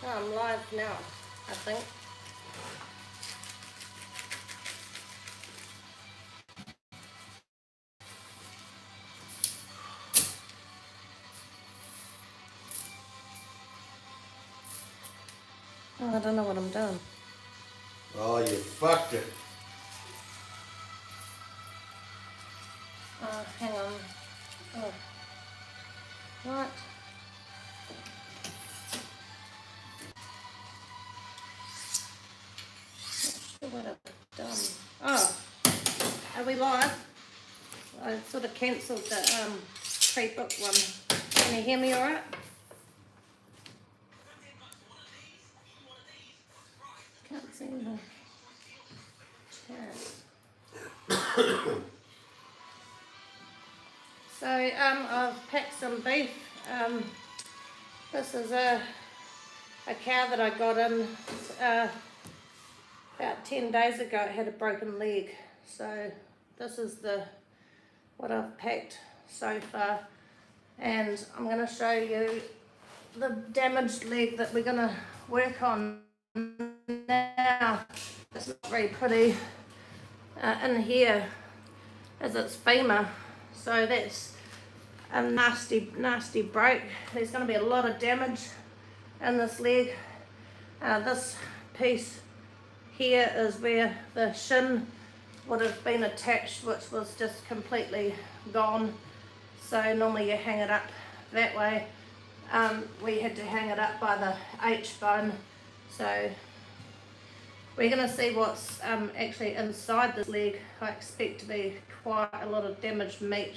Oh, I'm live now, I think. Oh, I don't know what I'm doing. Oh, you fucked it. Oh, hang on. Oh, what? Not sure what I've done. Oh, are we live? I sort of cancelled the pre-booked one. Can you hear me all right? Can't see the chat. So I've packed some beef. This is a cow that I got in about 10 days ago. It had a broken leg. So this is what I've packed so far. And I'm going to show you the damaged leg that we're going to work on now. It's not very pretty. In here is its femur. So that's a nasty break. There's going to be a lot of damage in this leg. This piece here is where the shin would have been attached, which was just completely gone. So normally you hang it up that way. We had to hang it up by the H bone. So we're going to see what's actually inside this leg. I expect to be quite a lot of damaged meat,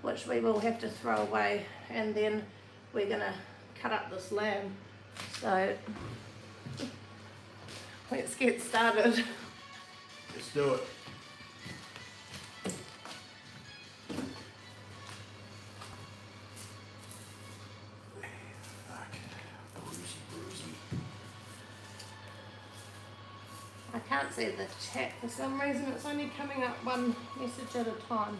which we will have to throw away, and then we're going to cut up this lamb. So let's get started. Let's do it. Fuck. Bruisey. I can't see the chat for some reason. It's only coming up one message at a time.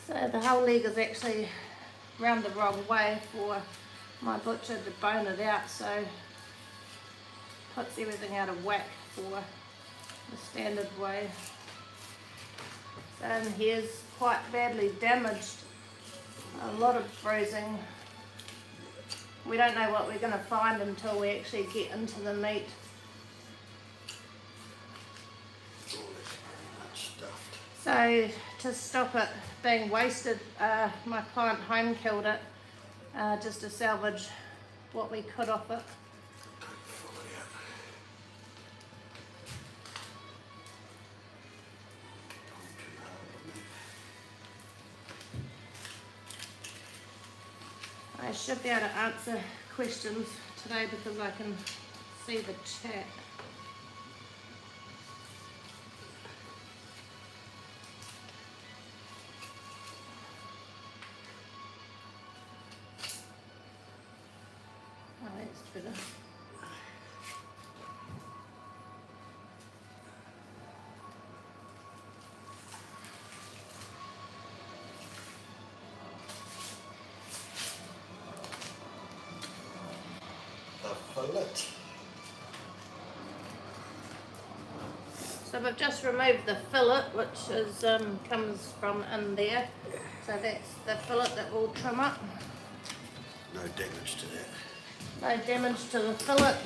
So the whole leg is actually round the wrong way for my butcher to bone it out, so puts everything out of whack for the standard way. So and here's quite badly damaged, a lot of bruising. We don't know what we're going to find until we actually get into the meat. Oh, that's very much stuffed. So to stop it being wasted, my client home-killed it just to salvage what we could off it. I should be able to answer questions today because I can see the chat. Oh, that's better. The fillet. So we've just removed the fillet, which is comes from in there. So that's the fillet that we'll trim up. No damage to that. No damage to the fillet.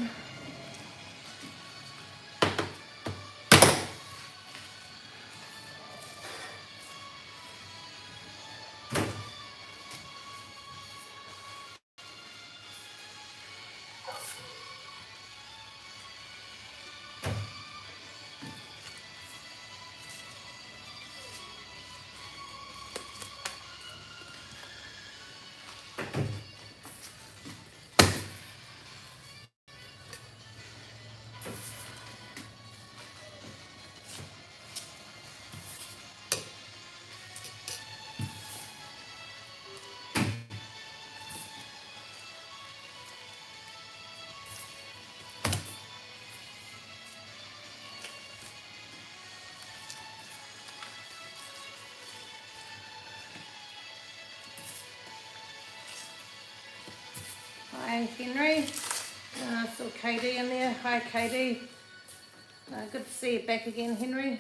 Hey Henry, still Katie in there. Hi Katie, good to see you back again, Henry.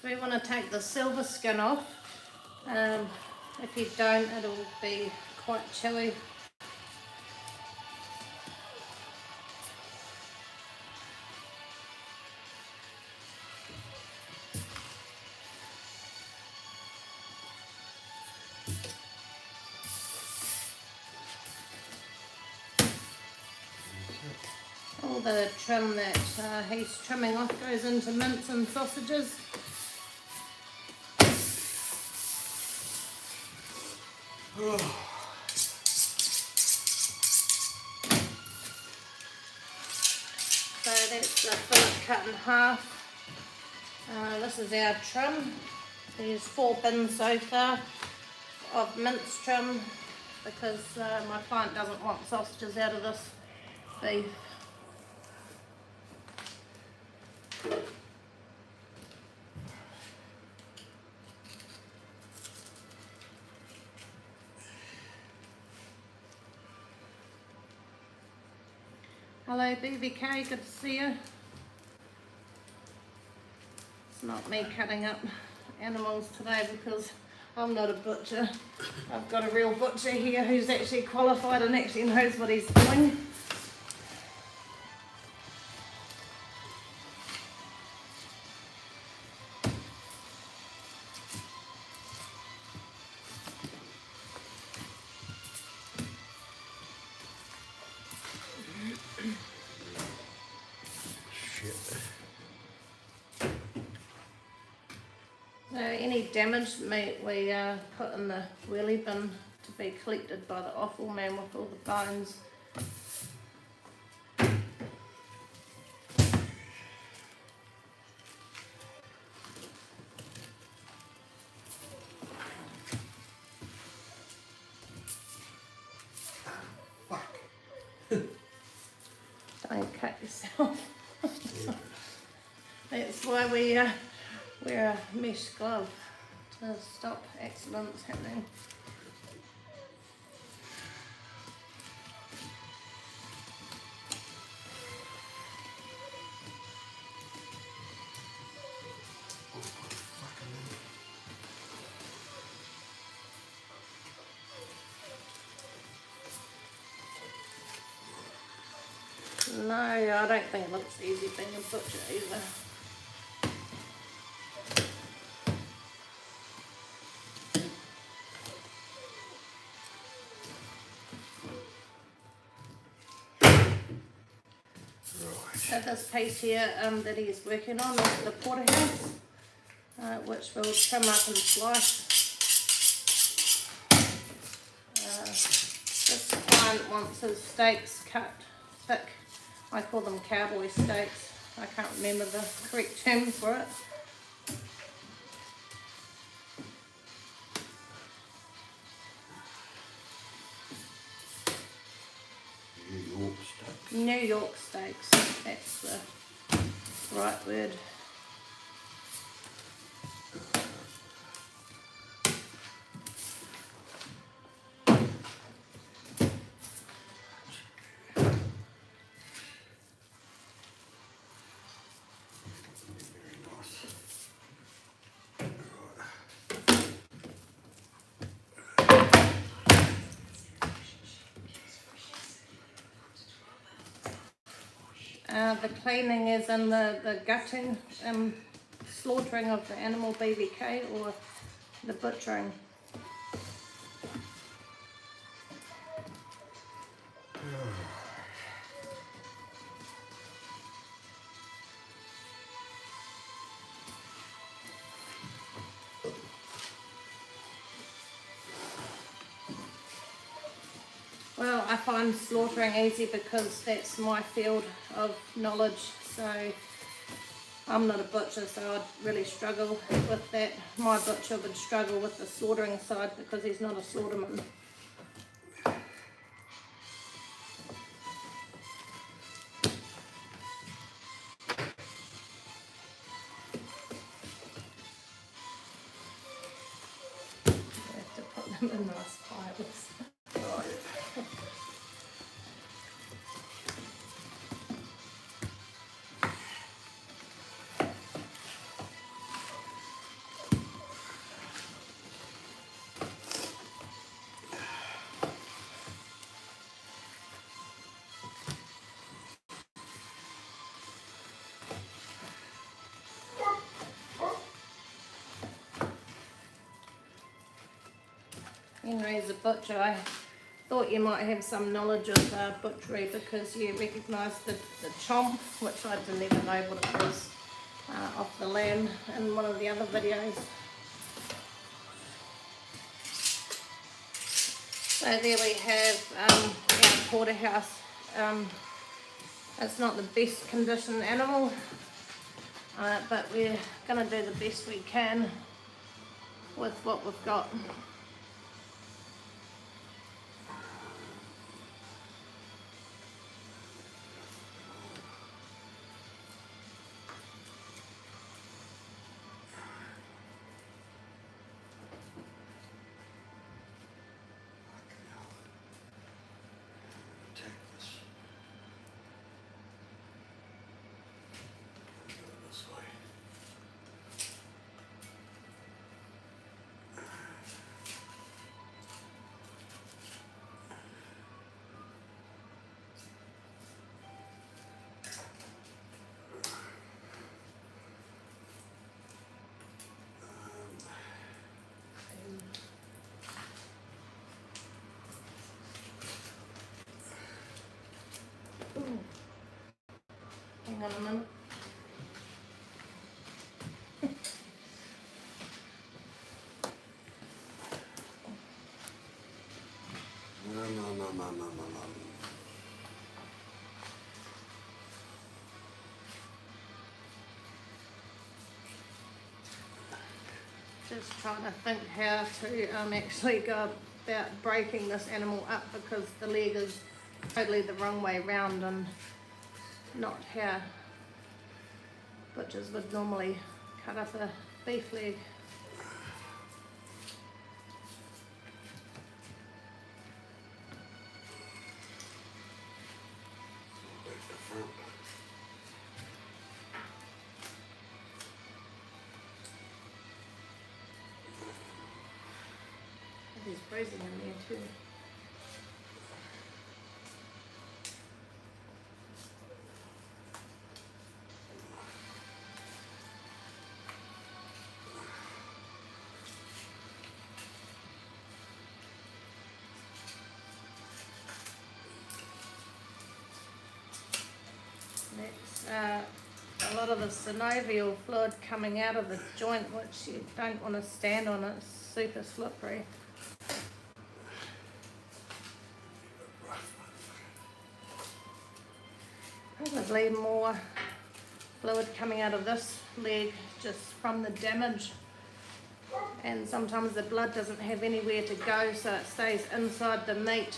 We want to take the silver skin off. If you don't, it'll be quite chewy. All the trim that he's trimming off goes into mince and sausages. So that's the fillet cut in half. This is our trim. There's 4 bins so far of mince trim because my client doesn't want sausages out of this beef. Hello BBK, good to see you. It's not me cutting up animals today because I'm not a butcher. I've got a real butcher here who's actually qualified and actually knows what he's doing. So any damaged meat we put in the wheelie bin to be collected by the offal man with all the bones. Don't cut yourself. That's why we wear a mesh glove to stop accidents happening. No, I don't think it looks easy being a butcher either. So this piece here that he's working on is the porterhouse, which we'll trim up and slice. This client wants his steaks cut thick. I call them cowboy steaks. I can't remember the correct term for it. New York steaks, that's the right word. The cleaning is in the gutting, slaughtering of the animal BBK or the butchering. Well, I find slaughtering easy because that's my field of knowledge, so I'm not a butcher, so I'd really struggle with that. My butcher would struggle with the slaughtering side because he's not a slaughterman. You have to put them in nice piles. Oh, yeah. Henry's a butcher. I thought you might have some knowledge of butchery because you recognise the chomp, which I didn't even know what it was, off the lamb in one of the other videos. So there we have our porterhouse. It's not the best conditioned animal, but we're going to do the best we can with what we've got. Take this. Go this way. Hang on a minute. No. Just trying to think how to actually go about breaking this animal up because the leg is totally the wrong way round and not how butchers would normally cut up a beef leg. Back to front. There's freezing in there too. That's a lot of the synovial fluid coming out of the joint, which you don't want to stand on. It's super slippery. Probably more fluid coming out of this leg just from the damage, and sometimes the blood doesn't have anywhere to go, so it stays inside the meat.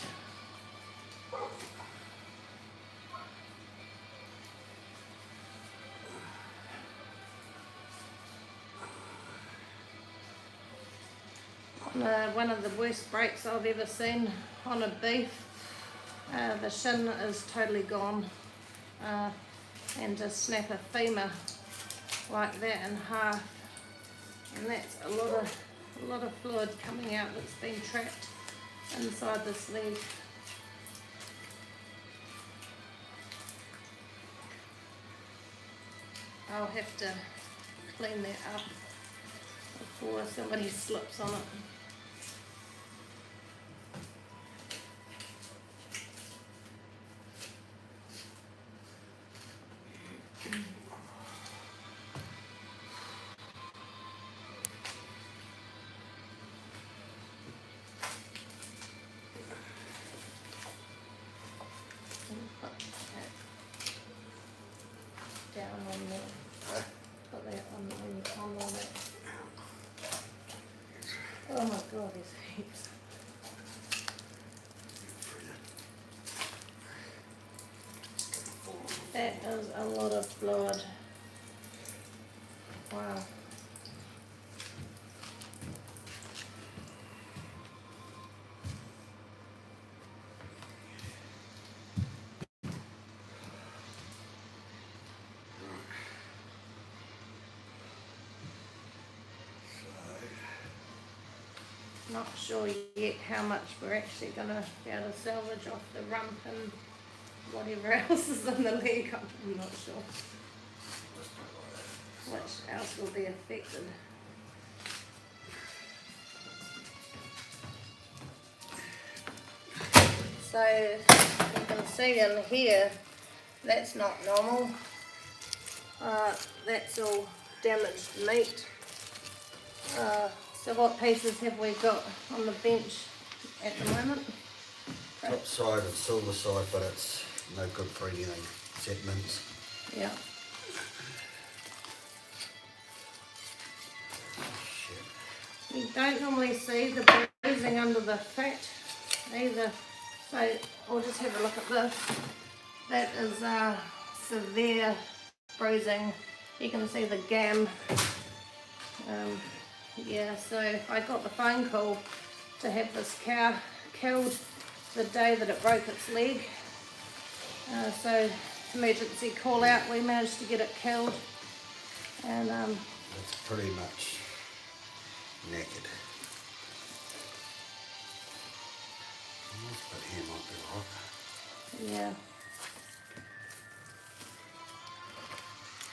One of the worst breaks I've ever seen on a beef. The shin is totally gone, and to snap a femur like that in half, and that's a lot of fluid coming out that's been trapped inside this leg. I'll have to clean that up before somebody slips on it. on there. Put that on all that. Oh my god, there's heaps. That is a lot of fluid. Wow. Not sure yet how much we're actually going to be able to salvage off the rump and whatever else is in the leg. I'm not sure which else will be affected. So you can see in here that's not normal. That's all damaged meat. So what pieces have we got on the bench at the moment? Top side and silver side, but it's no good for anything except mince. Yeah. Shit. You don't normally see the bruising under the fat either. So I'll just have a look at this. That is severe bruising. You can see the gam. Yeah, so I got the phone call to have this cow killed the day that it broke its leg. So emergency call out, we managed to get it killed. And It's pretty much naked. But here might be right. yeah.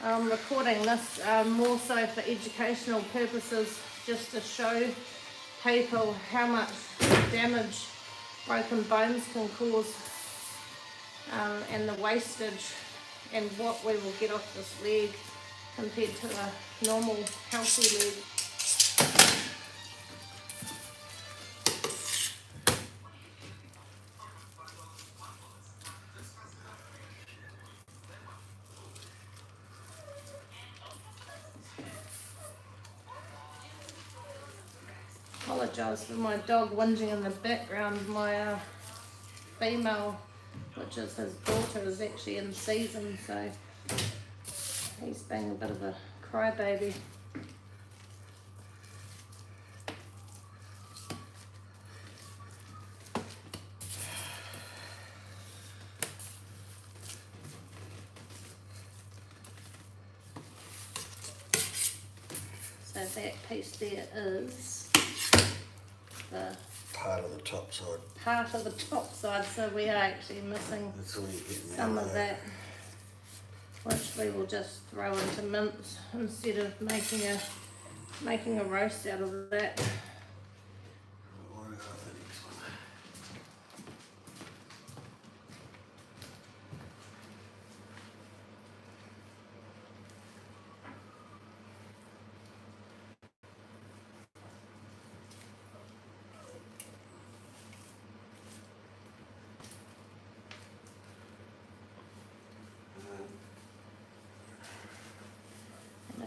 I'm recording this more so for educational purposes, just to show people how much damage broken bones can cause, and the wastage and what we will get off this leg compared to a normal healthy leg. Apologise for my dog whinging in the background. My female, which is his daughter, is actually in season, so he's being a bit of a crybaby. So that piece there is the Part of the top side. part of the top side, so we are actually missing That's all you get. some of that, which we will just throw into mince instead of making a roast out of that.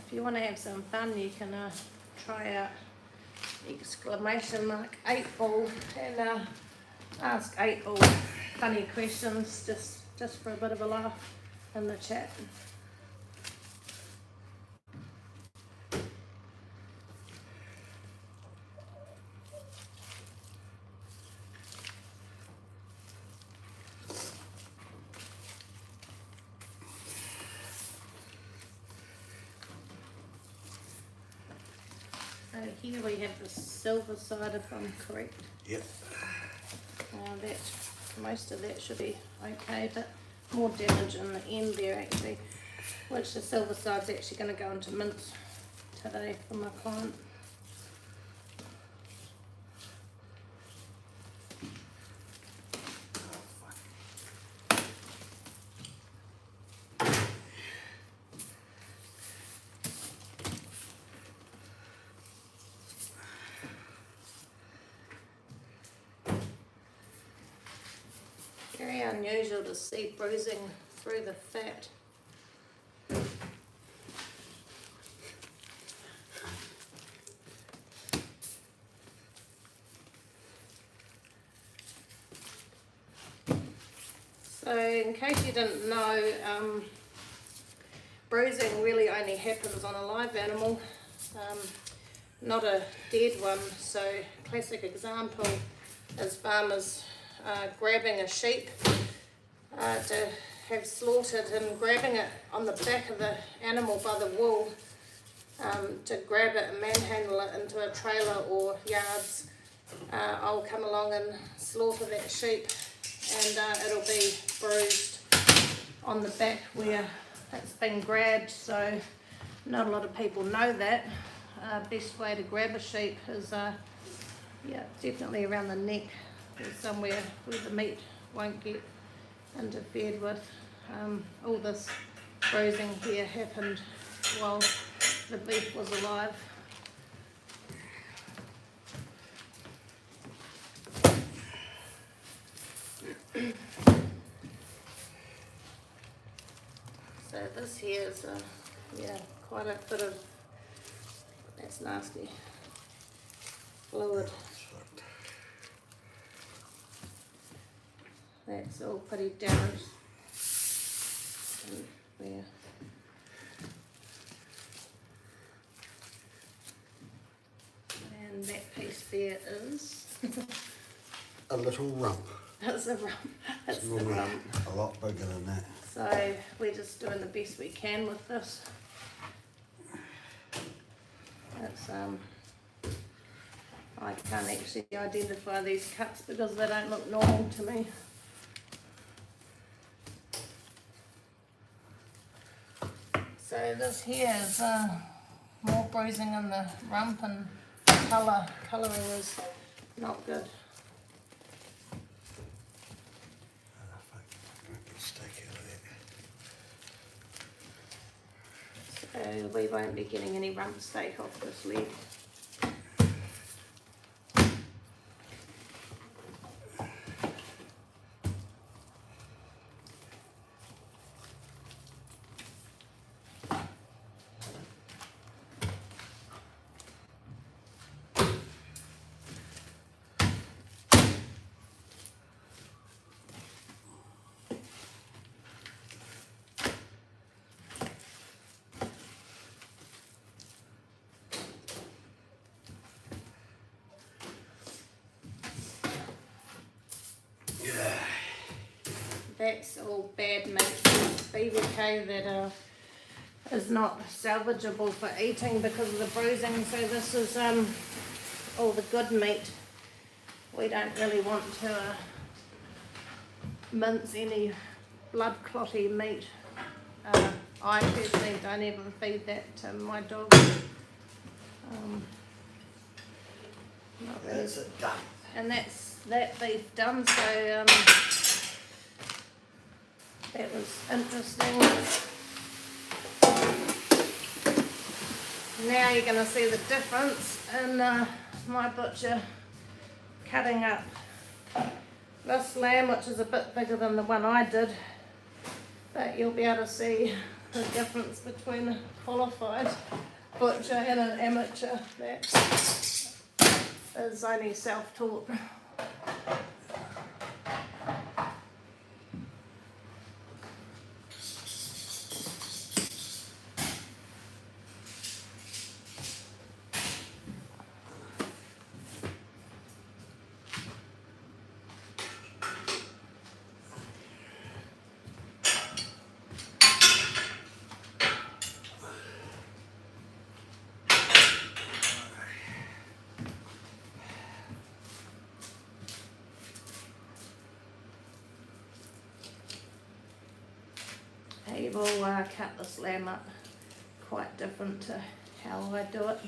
If you want to have some fun, you can try out !8ball and ask 8ball funny questions just for a bit of a laugh in the chat. So here we have the silver side, if I'm correct. Yep. That most of that should be okay, but more damage in the end there actually, which the silver side's actually going to go into mince today for my client. Very unusual to see bruising through the fat. So in case you didn't know, bruising really only happens on a live animal, not a dead one. So classic example is farmers grabbing a sheep to have slaughtered and grabbing it on the back of the animal by the wool to grab it and manhandle it into a trailer or yards. I'll come along and slaughter that sheep, and it'll be bruised on the back where it's been grabbed. So not a lot of people know that. Best way to grab a sheep is yeah, definitely around the neck, or somewhere where the meat won't get interfered with. All this bruising here happened while the beef was alive. So this here is yeah, quite a bit of, that's nasty, fluid. That's all pretty damaged. There. And that piece there is A little rump. that's a rump. That's the Normally rump. a lot bigger than that. So we're just doing the best we can with this. It's I can't actually identify these cuts because they don't look normal to me. So this here is more bruising in the rump, and colouring is not good. So we won't be getting any rump steak off this leg. That's all bad meat, BBK that is not salvageable for eating because of the bruising. So this is all the good meat. We don't really want to mince any blood clotty meat. I personally don't even feed that to my dog. Not really. That's it done. And that's that beef done. So that was interesting. Now you're going to see the difference in my butcher cutting up this lamb, which is a bit bigger than the one I did, but you'll be able to see the difference between a qualified butcher and an amateur that is only self-taught. He will cut this lamb up quite different to how I do it.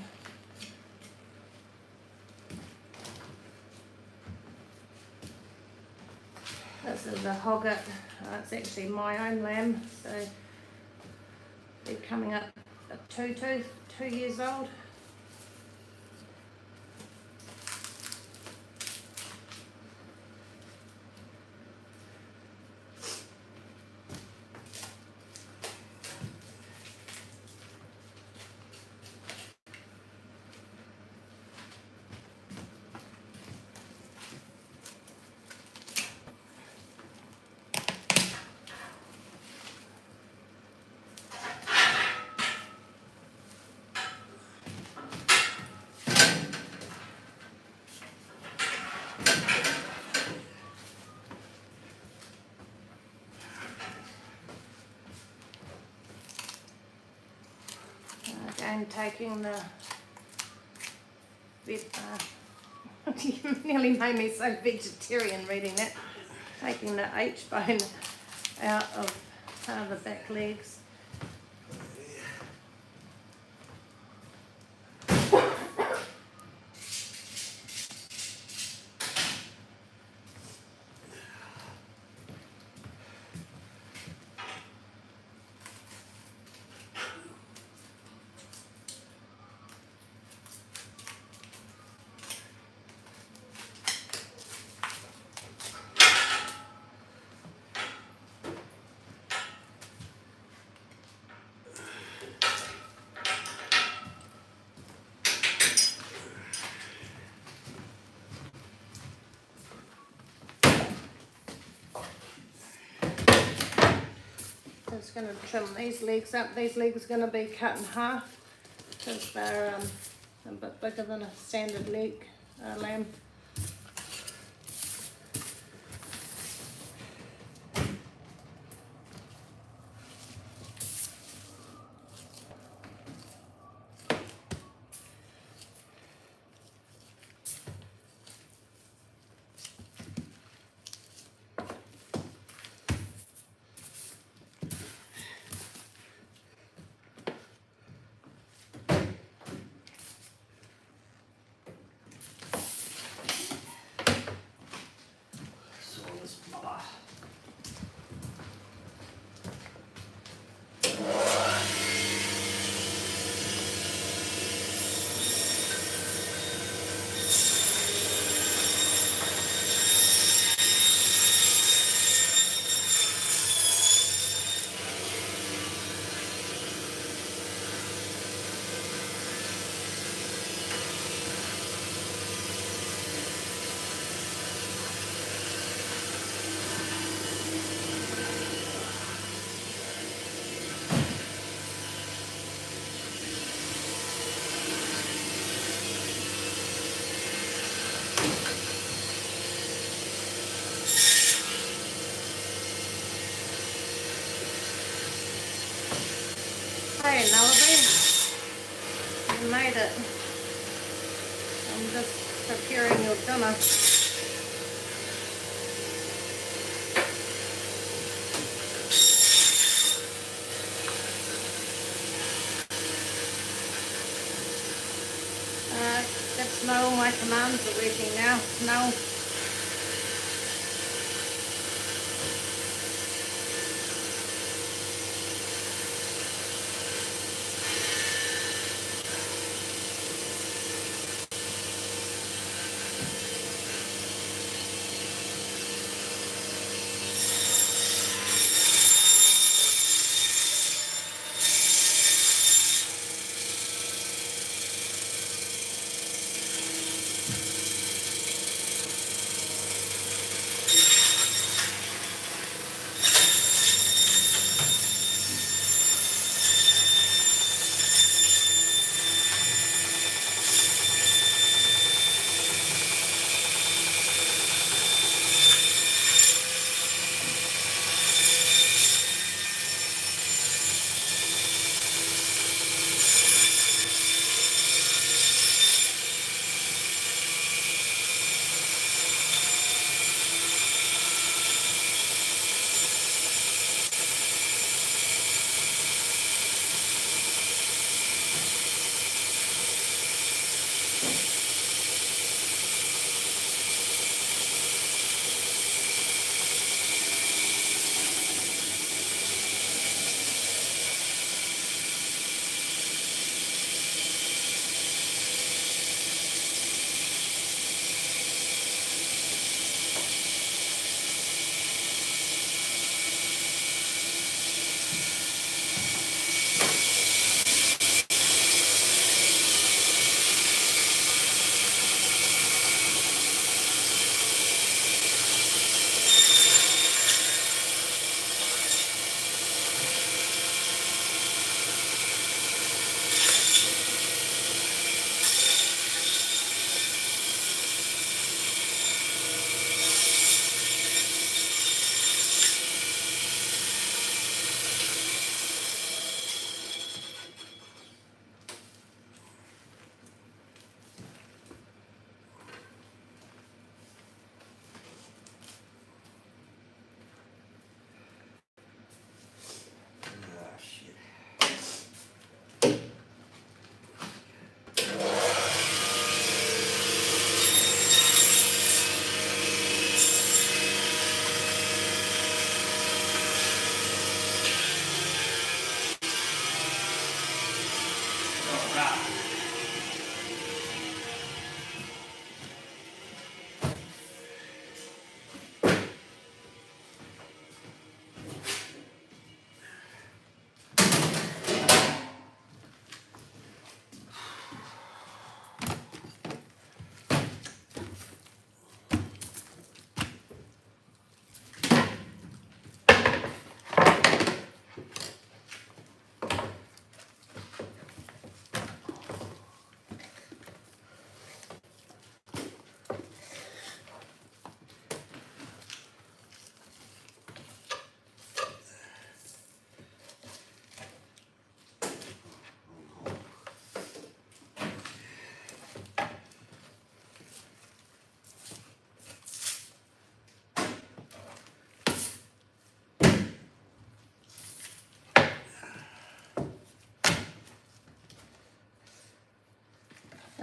This is a hogget. It's actually my own lamb, so they're coming up at 2 years old. and taking the you nearly made me so vegetarian reading that. Taking the H bone out of the back legs. Just going to trim these legs up. These legs are going to be cut in half because they're a bit bigger than a standard leg lamb. Hey, Lullaby, you made it. I'm just preparing your dinner. Get to know all my commands are working now. No.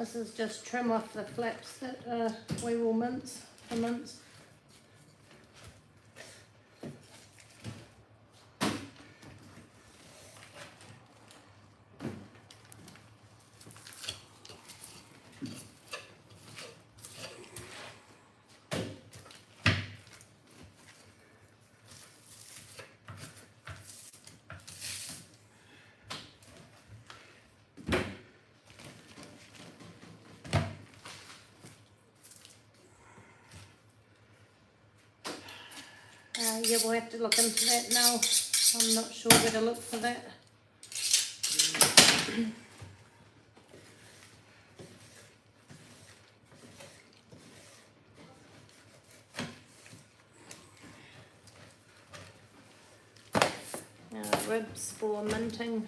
This is just trim off the flaps that we will mince for mince. Yeah, we'll have to look into that now. I'm not sure where to look for that. Ribs for minting.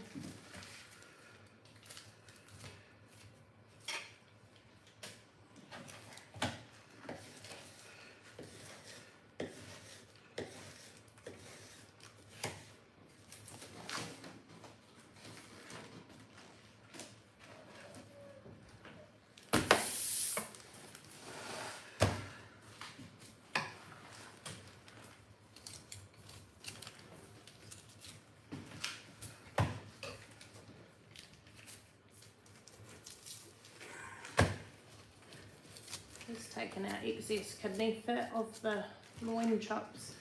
Just taking out excess kidney fat of the loin chops.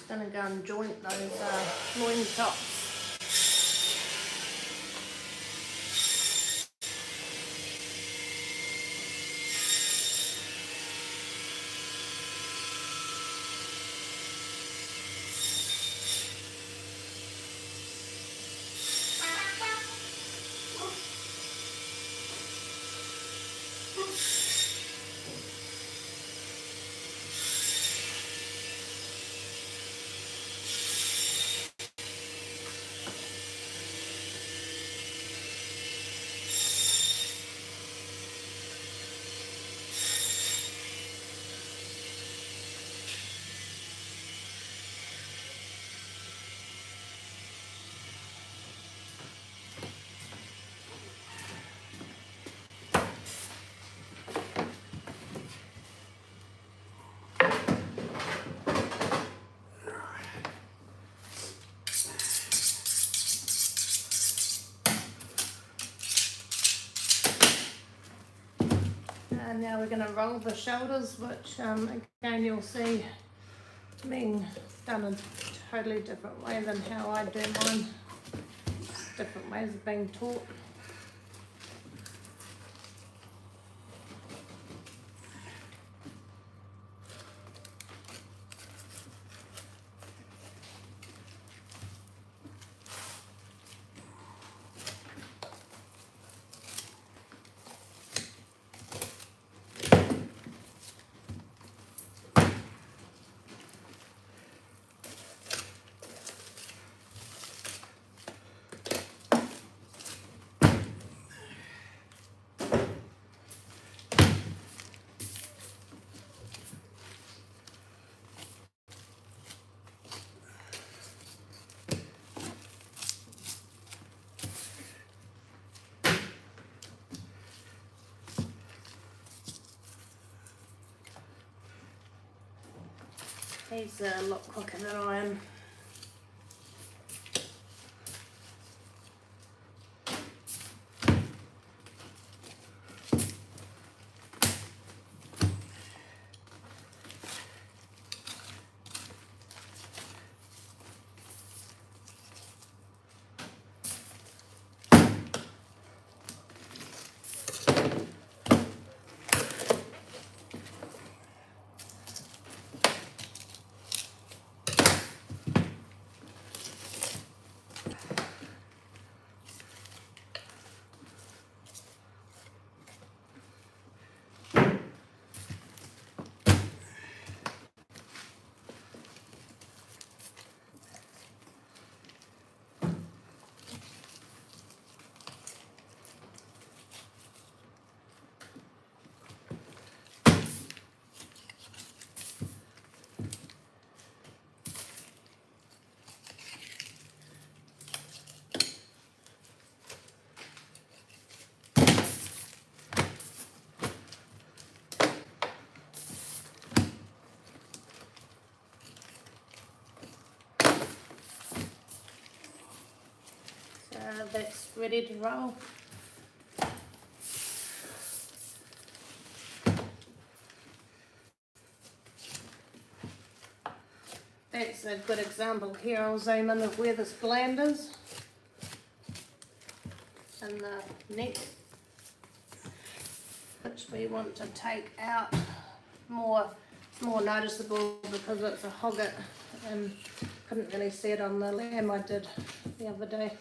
Gonna go and joint those loin chops. And now we're going to roll the shoulders, which again you'll see being done a totally different way than how I do mine. Different ways of being taught. He's a lot quicker than I am. That's ready to roll. That's a good example here. I'll zoom in of where this gland is and the neck, which we want to take out more. It's more noticeable because it's a hogget and couldn't really see it on the lamb I did the other day.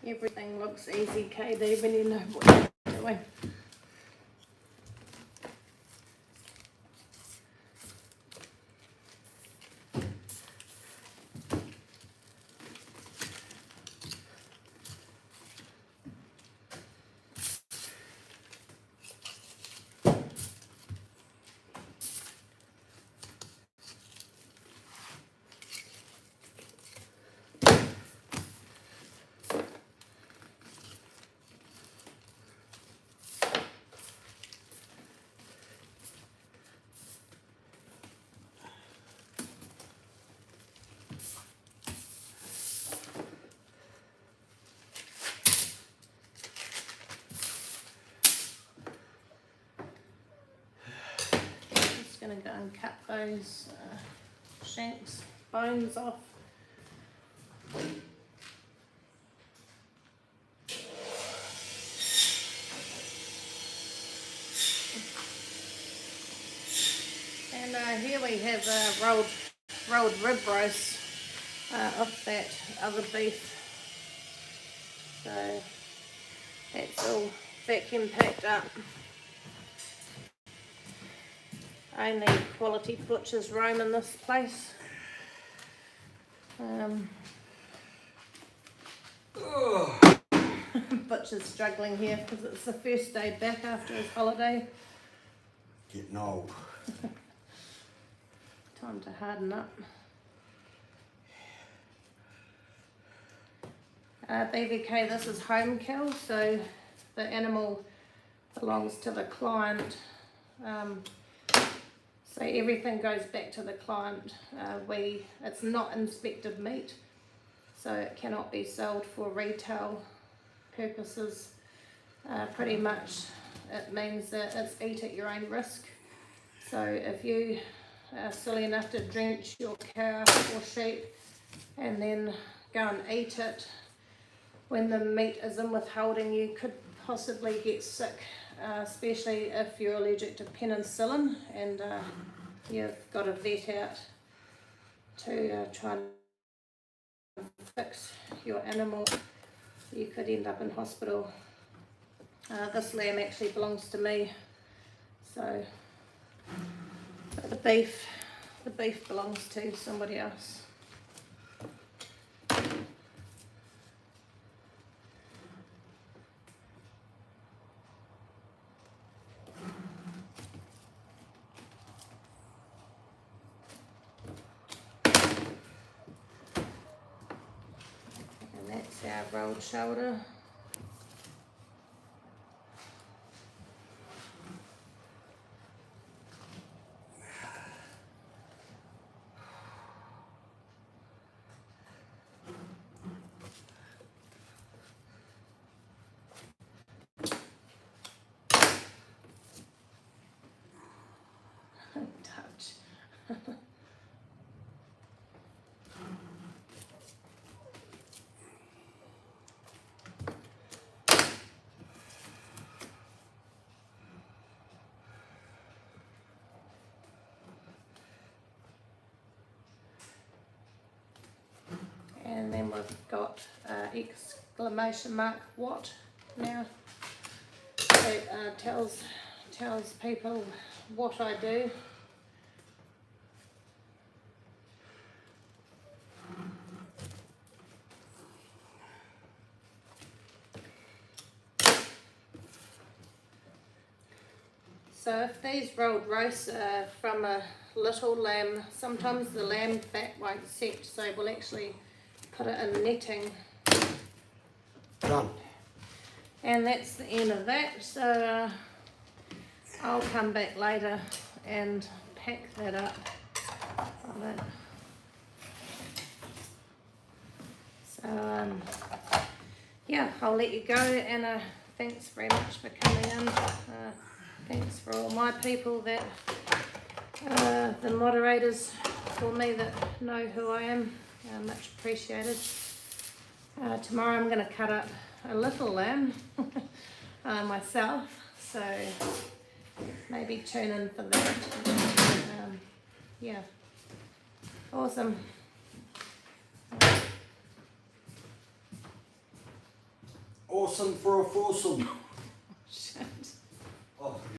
Everything looks easy, KD, when you know what you're doing. Going to go and cut those shanks, bones off. And here we have rolled rib roast of that other beef. So that's all vacuum packed up. Only quality butchers roam in this place. Butcher's struggling here because it's the first day back after his holiday. Getting old. Time to harden up. BVK, this is Homekill, so the animal belongs to the client. So everything goes back to the client. It's not inspected meat, so it cannot be sold for retail purposes. Pretty much it means that it's eat at your own risk. So if you are silly enough to drench your cow or sheep and then go and eat it, when the meat is in withholding, you could possibly get sick, especially if you're allergic to penicillin and you've got a vet out to try and fix your animal. You could end up in hospital. This lamb actually belongs to me, so the beef belongs to somebody else. And that's our rolled shoulder. Touch. And then we've got exclamation mark what now. It tells people what I do. So if these rolled roasts are from a little lamb, sometimes the lamb fat won't set, so we'll actually put it in netting. Done. And that's the end of that. So I'll come back later and pack that up. So yeah, I'll let you go, and thanks very much for coming in. Thanks for all my people that, the moderators for me that know who I am. Much appreciated. Tomorrow I'm going to cut up a little lamb myself, so maybe tune in for that. Yeah, awesome. Awesome for a foursome.